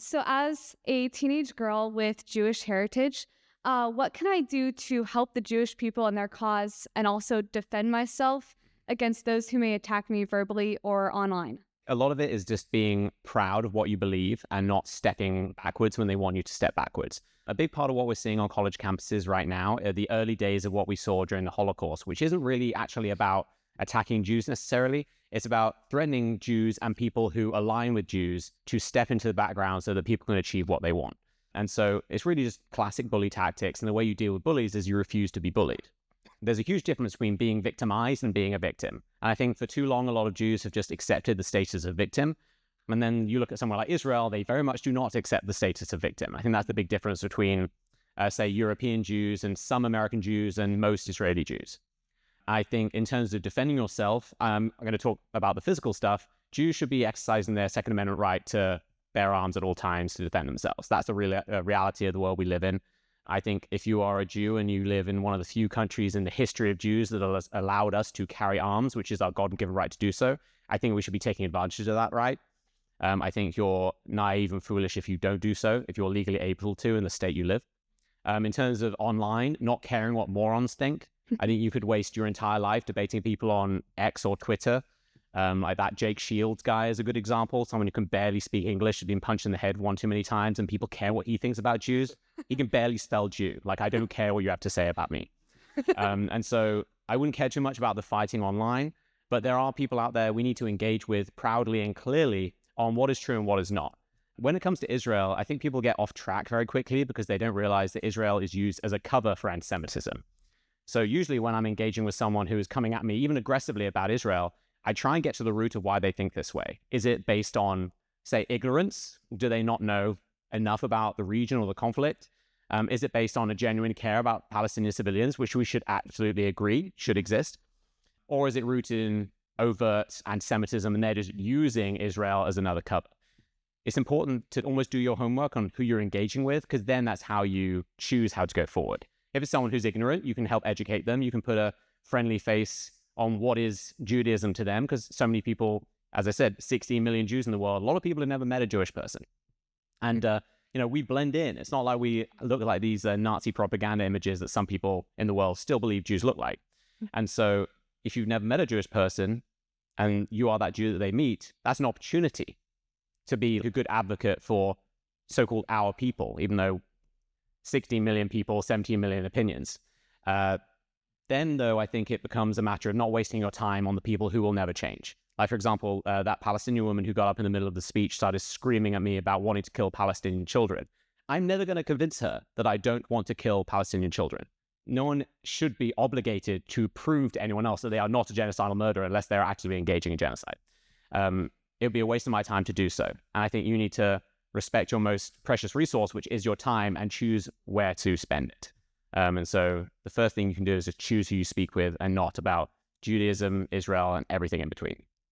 So, as a teenage girl with Jewish heritage, what can I do to help the Jewish people and their cause and also defend myself against those who may attack me verbally or online? A lot of it is just being proud of what you believe and not stepping backwards when they want you to step backwards. A big part of what we're seeing on college campuses right now are the early days of what we saw during the Holocaust, which isn't really actually about attacking Jews necessarily. It's about threatening Jews and people who align with Jews to step into the background so that people can achieve what they want. And so it's really just classic bully tactics. And the way you deal with bullies is you refuse to be bullied. There's a huge difference between being victimized and being a victim. And I think for too long, a lot of Jews have just accepted the status of victim. And then you look at somewhere like Israel, they very much do not accept the status of victim. I think that's the big difference between, say, European Jews and some American Jews and most Israeli Jews. I think in terms of defending yourself, I'm going to talk about the physical stuff. Jews should be exercising their Second Amendment right to bear arms at all times to defend themselves. That's the reality of the world we live in. I think if you are a Jew and you live in one of the few countries in the history of Jews that has allowed us to carry arms, which is our God-given right to do so, I think we should be taking advantage of that right. I think you're naive and foolish if you don't do so, if you're legally able to in the state you live. In terms of online, not caring what morons think, I think you could waste your entire life debating people on X or Twitter. Like that Jake Shields guy is a good example. Someone who can barely speak English, has been punched in the head one too many times, and people care what he thinks about Jews. He can barely spell Jew. Like, I don't care what you have to say about me. And so I wouldn't care too much about the fighting online, but there are people out there we need to engage with proudly and clearly on what is true and what is not. When it comes to Israel, I think people get off track very quickly because they don't realize that Israel is used as a cover for anti-Semitism. So usually when I'm engaging with someone who is coming at me, even aggressively about Israel, I try and get to the root of why they think this way. Is it based on, say, ignorance? Do they not know enough about the region or the conflict? Is it based on a genuine care about Palestinian civilians, which we should absolutely agree should exist? Or is it rooted in overt anti-Semitism and they're just using Israel as another cover? It's important to almost do your homework on who you're engaging with, because then that's how you choose how to go forward. If it's someone who's ignorant, you can help educate them. You can put a friendly face on what is Judaism to them, because so many people, as I said, 16 million Jews in the world, a lot of people have never met a Jewish person. And, we blend in. It's not like we look like these Nazi propaganda images that some people in the world still believe Jews look like. And so if you've never met a Jewish person and you are that Jew that they meet, that's an opportunity to be a good advocate for so-called our people, even though 16 million people, 17 million opinions. Then, though, I think it becomes a matter of not wasting your time on the people who will never change. Like, for example, that Palestinian woman who got up in the middle of the speech started screaming at me about wanting to kill Palestinian children. I'm never going to convince her that I don't want to kill Palestinian children. No one should be obligated to prove to anyone else that they are not a genocidal murderer unless they're actively engaging in genocide. It would be a waste of my time to do so. And I think you need to respect your most precious resource, which is your time, and choose where to spend it. And so the first thing you can do is just choose who you speak with and not about Judaism, Israel, and everything in between.